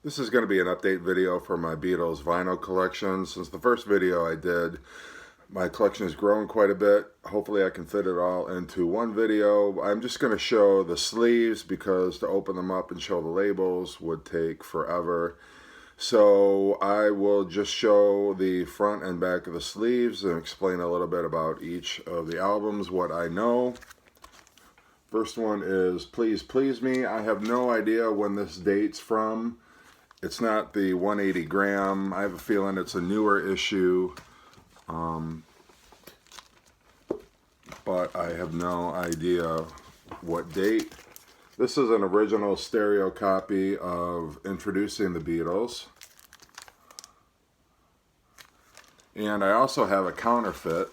This is going to be an update video for my Beatles vinyl collection. Since the first video I did, my collection has grown quite a bit. Hopefully I can fit it all into one video. I'm just going to show the sleeves because to open them up and show the labels would take forever. So I will just show the front and back of the sleeves and explain a little bit about each of the albums, what I know. First one is Please Please Me. I have no idea when this dates from. It's not the 180 gram. I have a feeling it's a newer issue, but I have no idea what date. This is an original stereo copy of Introducing the Beatles. And I also have a counterfeit,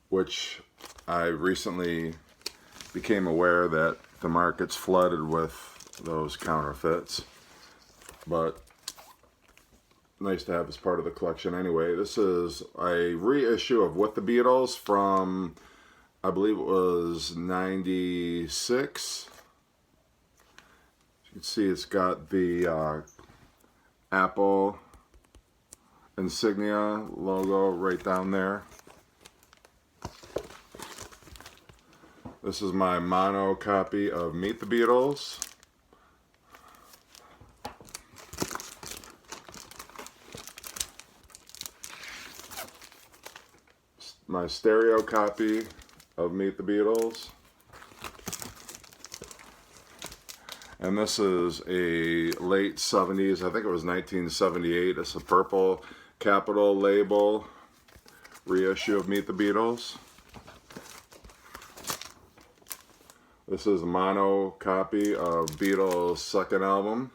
which I recently became aware that the market's flooded with those counterfeits, but nice to have as part of the collection anyway. This is a reissue of With the Beatles from, I believe it was 96. You can see it's got the Apple insignia logo right down there. This is my mono copy of Meet the Beatles. My stereo copy of Meet the Beatles. And this is a late 70s, I think it was 1978. It's a purple capital label reissue of Meet the Beatles. This is a mono copy of Beatles' second album.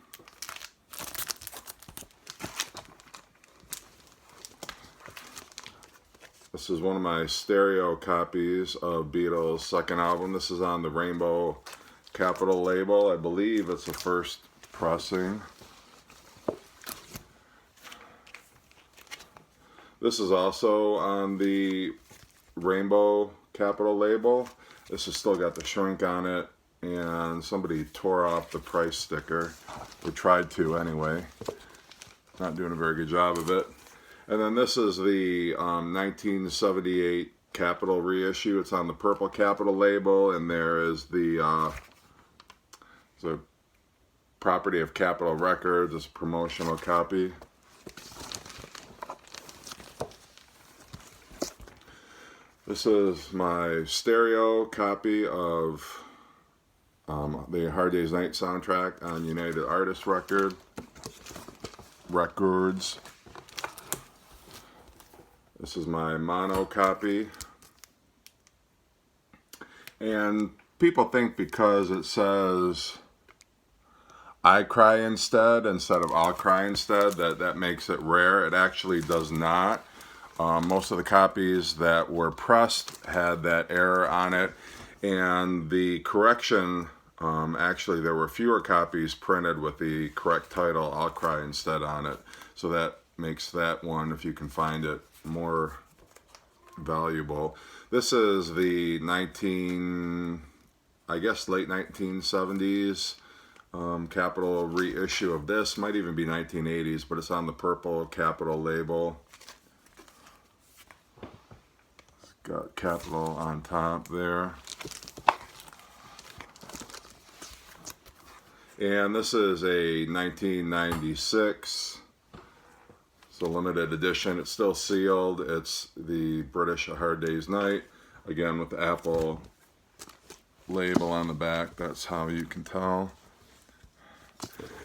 This is one of my stereo copies of Beatles' second album. This is on the Rainbow Capital label. I believe it's the first pressing. This is also on the Rainbow Capital label. This has still got the shrink on it, and somebody tore off the price sticker. We tried to anyway. Not doing a very good job of it. And then this is the 1978 Capitol reissue. It's on the purple Capitol label, and there is the property of Capitol Records. It's a promotional copy. This is my stereo copy of the Hard Day's Night soundtrack on United Artists Records. This is my mono copy. And people think because it says I Cry instead of I'll Cry instead, that makes it rare. It actually does not. Most of the copies that were pressed had that error on it, and the correction, actually there were fewer copies printed with the correct title, I'll Cry Instead, on it. So that makes that one, if you can find it, more valuable. This is the late 1970s Capitol reissue of this. Might even be 1980s, but it's on the purple Capitol label. Got Capitol on top there. And this is a 1996. It's a limited edition. It's still sealed. It's the British A Hard Day's Night. Again, with the Apple label on the back. That's how you can tell.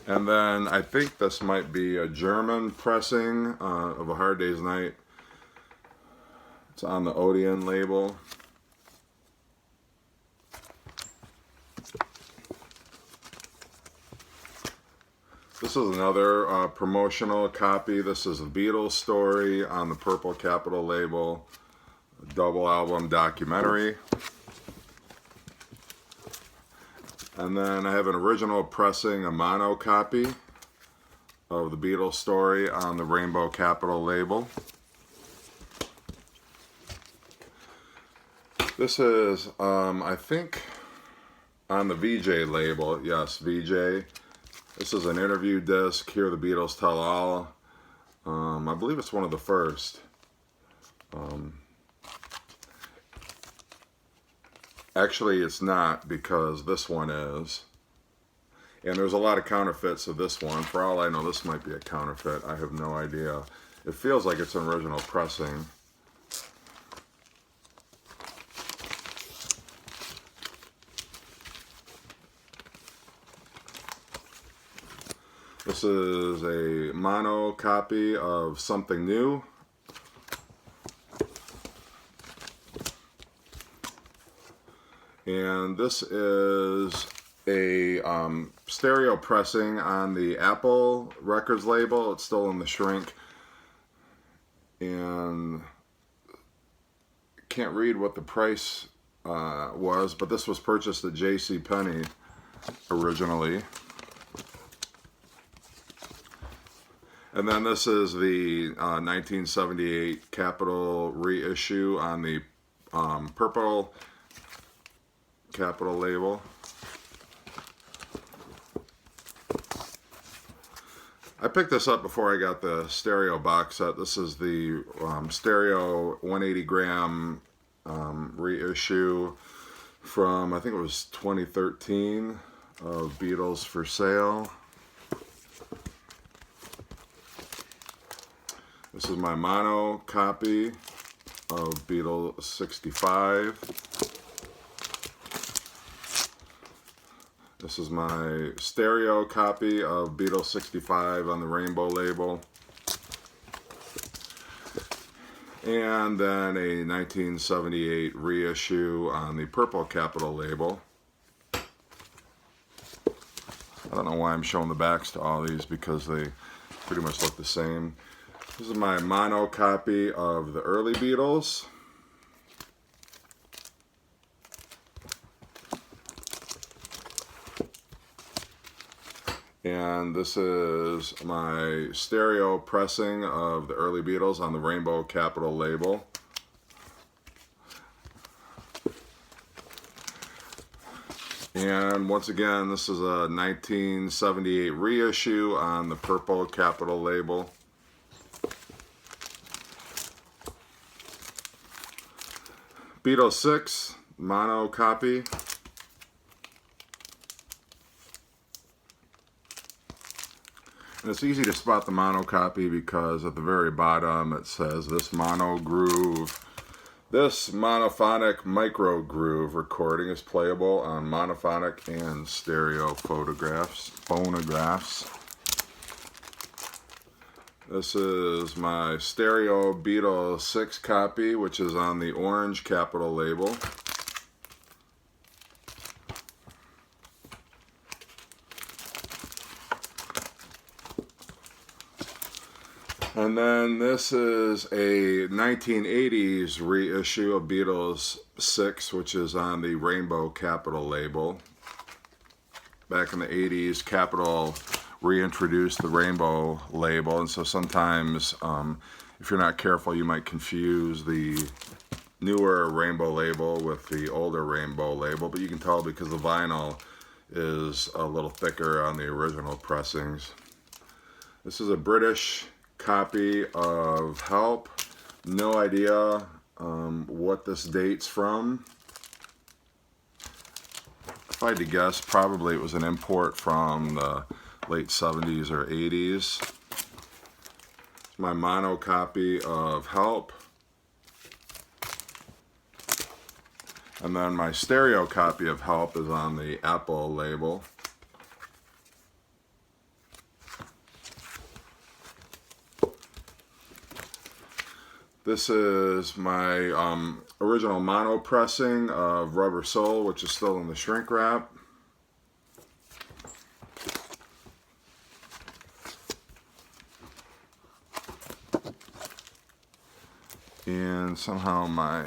And then I think this might be a German pressing of A Hard Day's Night. It's on the Odeon label. This is another promotional copy. This is a Beatles story on the purple Capitol label, a double album documentary. And then I have an original pressing, a mono copy of the Beatles story on the Rainbow Capital label. This is, I think on the VJ label. Yes, VJ. This is an interview disc. Hear the Beatles Tell All. I believe it's one of the first. Actually, it's not, because this one is. And there's a lot of counterfeits of this one. For all I know, this might be a counterfeit. I have no idea. It feels like it's an original pressing. This is a mono copy of Something New. And this is a stereo pressing on the Apple Records label. It's still in the shrink. And can't read what the price was, but this was purchased at JCPenney originally. And then this is the 1978 Capitol reissue on the purple Capitol label. I picked this up before I got the stereo box set. This is the stereo 180 gram reissue from, I think it was 2013, of Beatles for Sale. This is my mono copy of Beatles 65. This is my stereo copy of Beatles 65 on the rainbow label. And then a 1978 reissue on the purple Capitol label. I don't know why I'm showing the backs to all these, because they pretty much look the same. This is my mono copy of the early Beatles. And this is my stereo pressing of the early Beatles on the rainbow Capitol label. And once again, this is a 1978 reissue on the purple Capitol label. Beatles 6, mono copy. And it's easy to spot the mono copy because at the very bottom it says this mono groove. This monophonic micro groove recording is playable on monophonic and stereo phonographs. This is my stereo Beatles 6 copy, which is on the orange Capitol label. And then this is a 1980s reissue of Beatles 6, which is on the rainbow Capitol label. Back in the 80s, Capitol reintroduced the rainbow label, and so sometimes if you're not careful, you might confuse the newer rainbow label with the older rainbow label, but you can tell because the vinyl is a little thicker on the original pressings. This is a British copy of Help. No idea what this dates from. If I had to guess, probably it was an import from the late 70s or 80s. It's my mono copy of Help. And then my stereo copy of Help is on the Apple label. This is my original mono pressing of Rubber Soul, which is still in the shrink wrap. And somehow my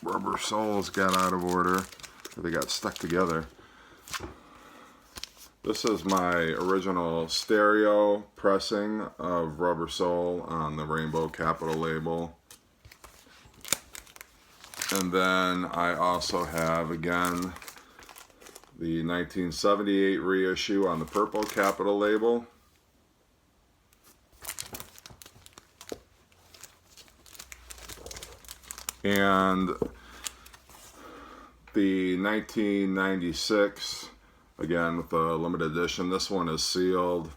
Rubber Souls got out of order, or they got stuck together. This is my original stereo pressing of Rubber Soul on the rainbow Capitol label. And then I also have, again, the 1978 reissue on the purple capital label. And the 1996, again with the limited edition. This one is sealed.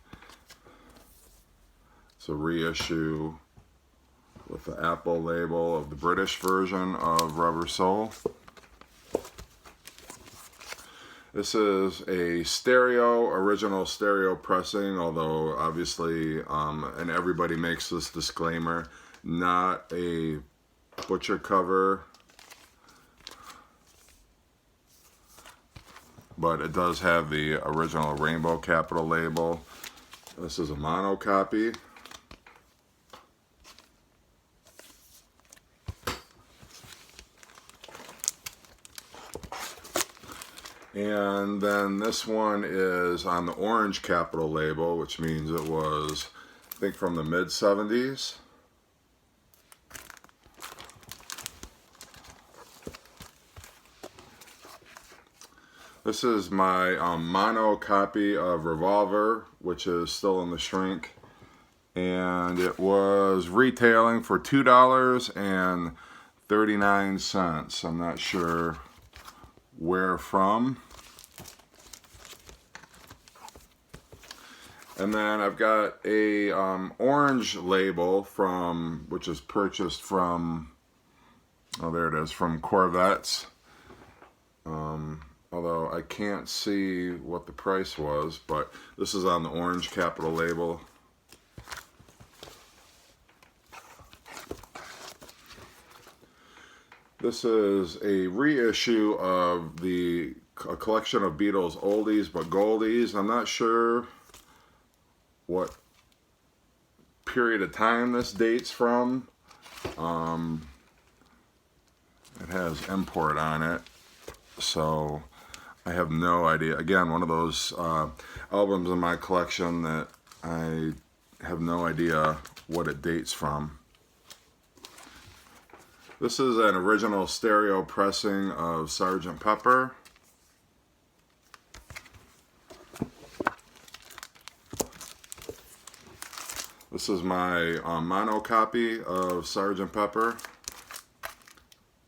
It's a reissue with the Apple label of the British version of Rubber Soul. This is a original stereo pressing, although obviously, and everybody makes this disclaimer, not a butcher cover, but it does have the original rainbow capital label. This is a mono copy. And then this one is on the orange capital label, which means it was, I think, from the mid-70s. This is my mono copy of Revolver, which is still in the shrink. And it was retailing for $2.39. I'm not sure where from. And then I've got a orange label from, which is purchased from, oh there it is, from Corvettes. Although I can't see what the price was, but this is on the orange capital label. This is a reissue of a collection of Beatles oldies but goldies. I'm not sure what period of time this dates from. It has import on it, so I have no idea. Again, one of those albums in my collection that I have no idea what it dates from. This is an original stereo pressing of Sgt. Pepper. This is my mono copy of Sgt. Pepper,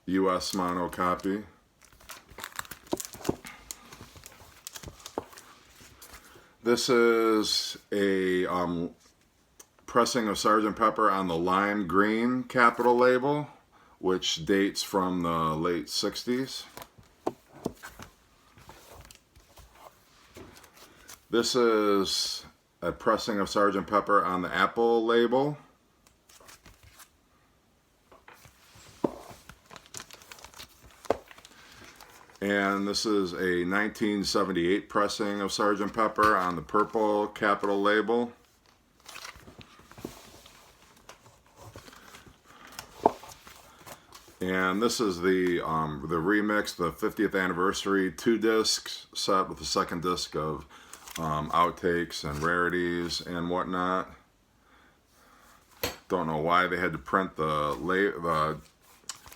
US mono copy. This is a pressing of Sgt. Pepper on the lime green capital label, which dates from the late 60s. This is a pressing of Sgt. Pepper on the Apple label. And this is a 1978 pressing of Sgt. Pepper on the purple capital label. And this is the remix, the 50th anniversary 2-disc set with the second disc of outtakes and rarities and whatnot. Don't know why they had to print the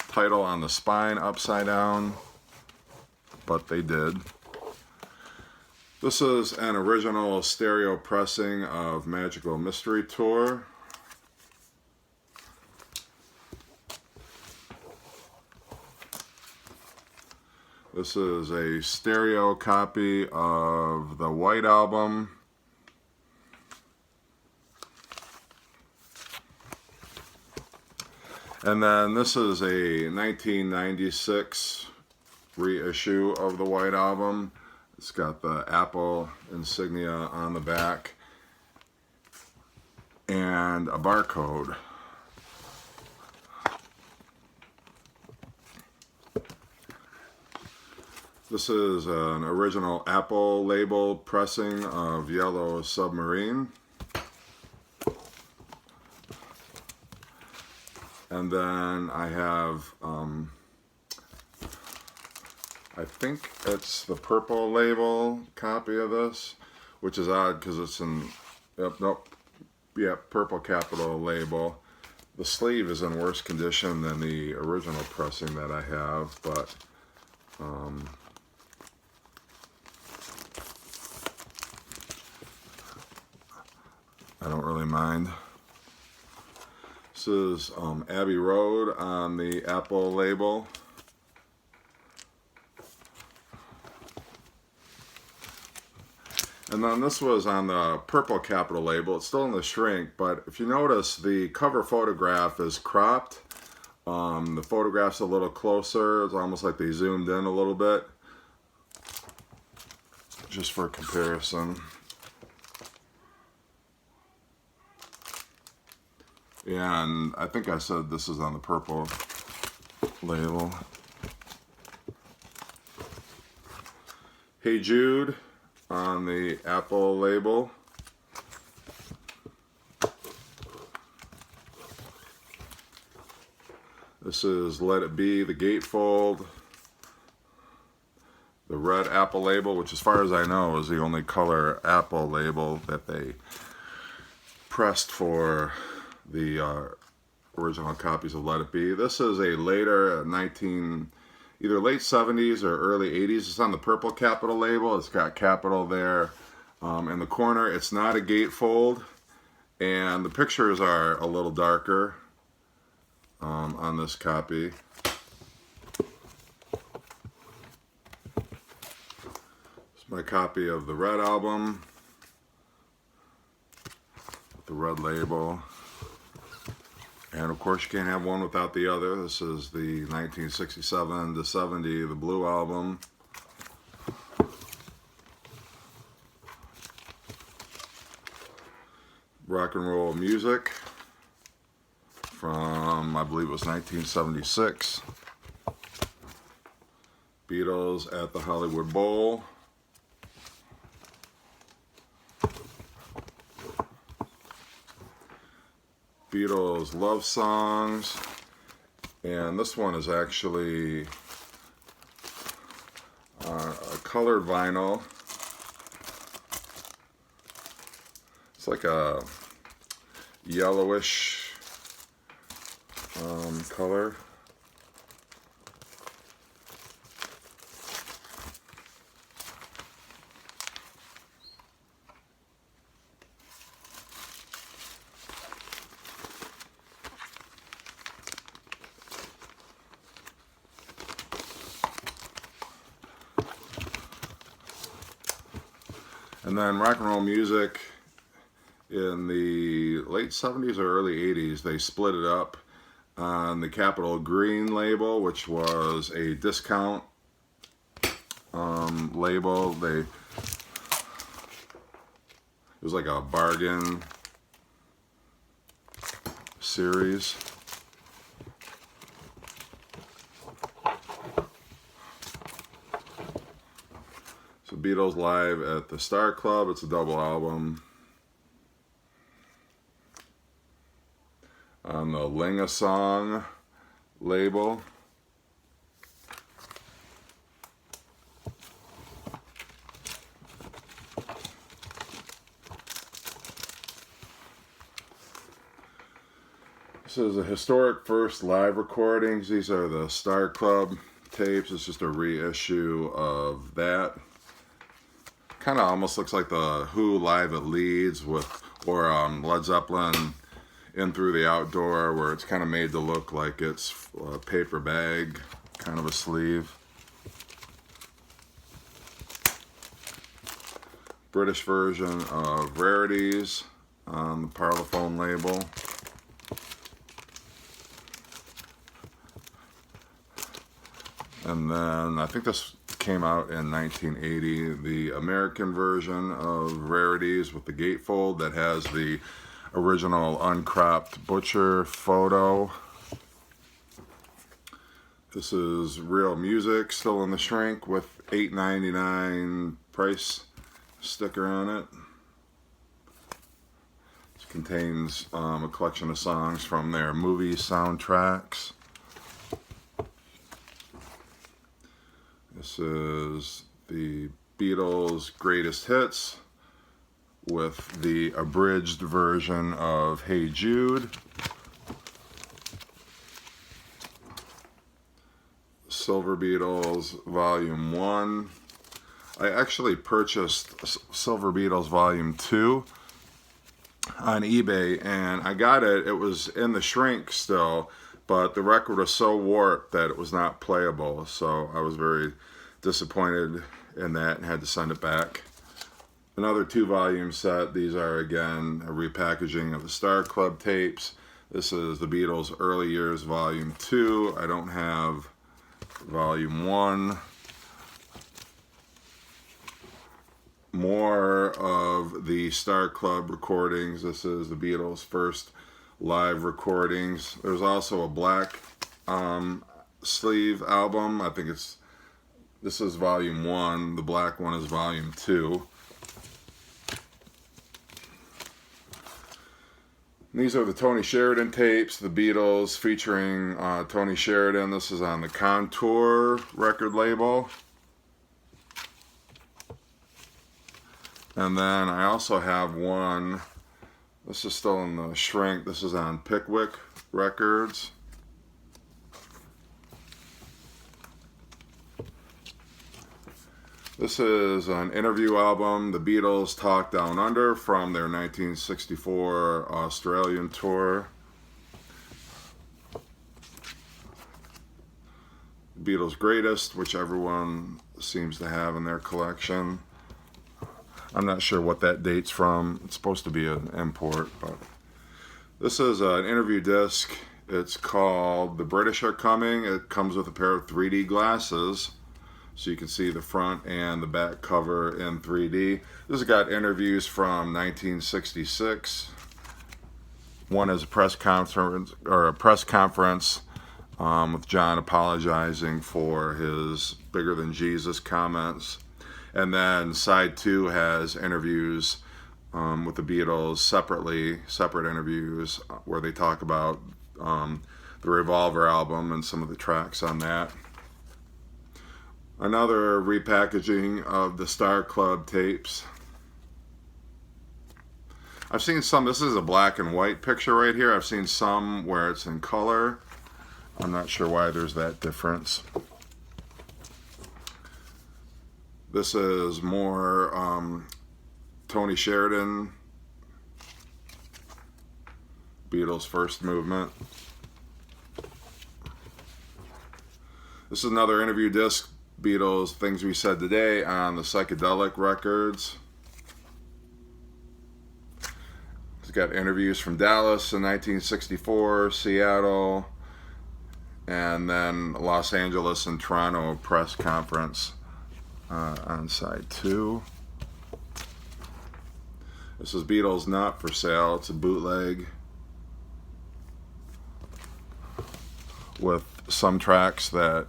title on the spine upside down, but they did. This is an original stereo pressing of Magical Mystery Tour. This is a stereo copy of the White Album. And then this is a 1996 reissue of the White Album. It's got the Apple insignia on the back and a barcode. This is an original Apple label pressing of Yellow Submarine. And then I have, I think it's the purple label copy of this, which is odd because it's in, purple capital label. The sleeve is in worse condition than the original pressing that I have, but I don't really mind. This is Abbey Road on the Apple label. And then this was on the purple capital label. It's still in the shrink, but if you notice, the cover photograph is cropped. The photograph's a little closer. It's almost like they zoomed in a little bit. Just for comparison. And I think I said this is on the purple label. Hey Jude on the Apple label. This is Let It Be, the gatefold. The red Apple label, which as far as I know is the only color Apple label that they pressed for the original copies of Let It Be. This is a later either late 70s or early 80s. It's on the purple capital label. It's got capital there in the corner. It's not a gatefold, and the pictures are a little darker on this copy. It's my copy of the red album, the red label. And of course you can't have one without the other. This is the 1967 to 70, the blue album. Rock and Roll Music from, I believe it was 1976. Beatles at the Hollywood Bowl. Beatles love songs, and this one is actually a colored vinyl. It's like a yellowish color. And then Rock and Roll Music in the late 70s or early 80s, they split it up on the Capital Green label, which was a discount label. It was like a bargain series. So Beatles Live at the Star Club. It's a double album. On the Linga Song label. This is a historic first live recordings. These are the Star Club tapes. It's just a reissue of that. Kind of almost looks like the Who Live at Leeds or Led Zeppelin In Through the Outdoor, where it's kind of made to look like it's a paper bag, kind of a sleeve. British version of Rarities on the Parlophone label. And then I think this came out in 1980, the American version of Rarities with the gatefold that has the original uncropped Butcher photo. This is Real Music, still in the shrink with $8.99 price sticker on it. This contains a collection of songs from their movie soundtracks. This is the Beatles' Greatest Hits with the abridged version of Hey Jude. Silver Beatles Volume 1. I actually purchased Silver Beatles Volume 2 on eBay, and I got it. It was in the shrink still, but the record was so warped that it was not playable. So I was very disappointed in that and had to send it back. Another 2-volume set. These are again a repackaging of the Star Club tapes. This is the Beatles' Early Years Volume 2. I don't have Volume 1. More of the Star Club recordings. This is the Beatles' first live recordings. There's also a black sleeve album. I think this is Volume 1. The black one is Volume 2. These are the Tony Sheridan tapes, the Beatles featuring Tony Sheridan. This is on the Contour record label. And then I also have one, this is still in the shrink, this is on Pickwick Records. This is an interview album, The Beatles Talk Down Under, from their 1964 Australian tour. Beatles Greatest, which everyone seems to have in their collection. I'm not sure what that date's from. It's supposed to be an import, but this is an interview disc. It's called The British Are Coming. It comes with a pair of 3D glasses, so you can see the front and the back cover in 3D. This has got interviews from 1966. One is a press conference with John apologizing for his bigger than Jesus comments. And then side 2 has interviews with the Beatles separate interviews where they talk about the Revolver album and some of the tracks on that. Another repackaging of the Star Club tapes. I've seen some, this is a black and white picture right here. I've seen some where it's in color. I'm not sure why there's that difference. This is more Tony Sheridan, Beatles' first movement. This is another interview disc, Beatles, Things We Said Today, on the Psychedelic Records. It's got interviews from Dallas in 1964, Seattle, and then Los Angeles and Toronto press conference on side 2. This is Beatles Not For Sale. It's a bootleg with some tracks that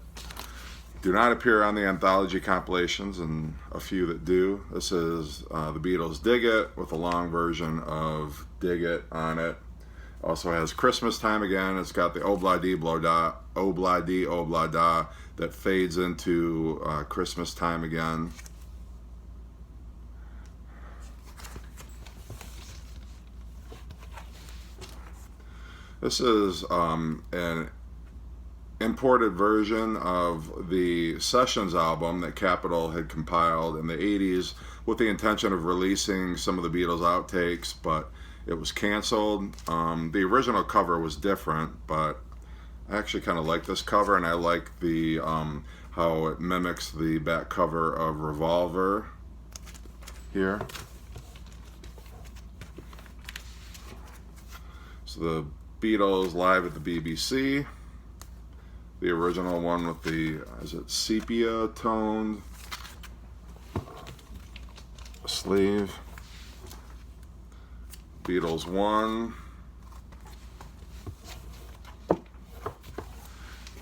do not appear on the anthology compilations and a few that do. This is the Beatles' Dig It with a long version of Dig It on it. Also has Christmas Time Again. It's got the Obla-Dee Blah-Da, Obla-Dee Obla-Da that fades into Christmas Time Again. This is an imported version of the Sessions album that Capitol had compiled in the 80s with the intention of releasing some of the Beatles outtakes, but it was canceled. The original cover was different, but I actually kind of like this cover, and I like the how it mimics the back cover of Revolver here. So the Beatles live at the BBC. The original one with the, is it sepia toned sleeve. Beatles 1.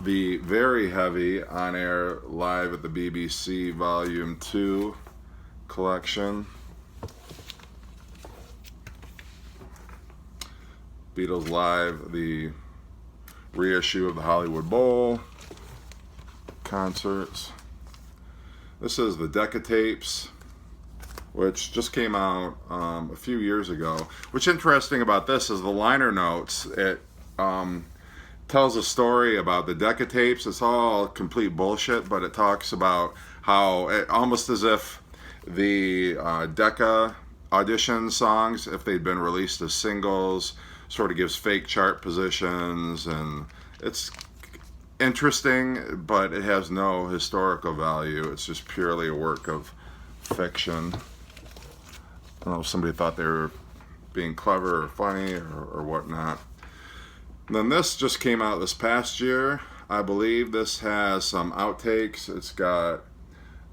The very heavy on-air live at the BBC Volume 2 collection. Beatles Live, the reissue of the Hollywood Bowl concerts. This is the Decca tapes, which just came out a few years ago. What's interesting about this is the liner notes. It tells a story about the Decca tapes. It's all complete bullshit, but it talks about how, almost as if the Decca audition songs if they'd been released as singles. Sort of gives fake chart positions, and it's interesting, but it has no historical value. It's just purely a work of fiction. I don't know if somebody thought they were being clever or funny or whatnot. And then this just came out this past year. I believe this has some outtakes. It's got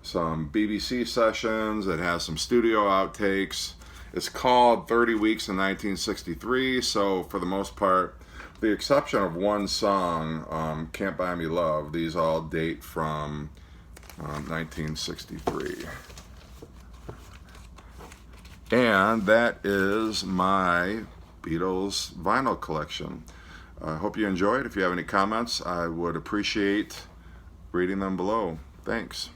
some BBC sessions. It has some studio outtakes. It's called 30 Weeks in 1963, so for the most part, with the exception of one song, Can't Buy Me Love, these all date from 1963. And that is my Beatles vinyl collection. I hope you enjoyed. If you have any comments, I would appreciate reading them below. Thanks.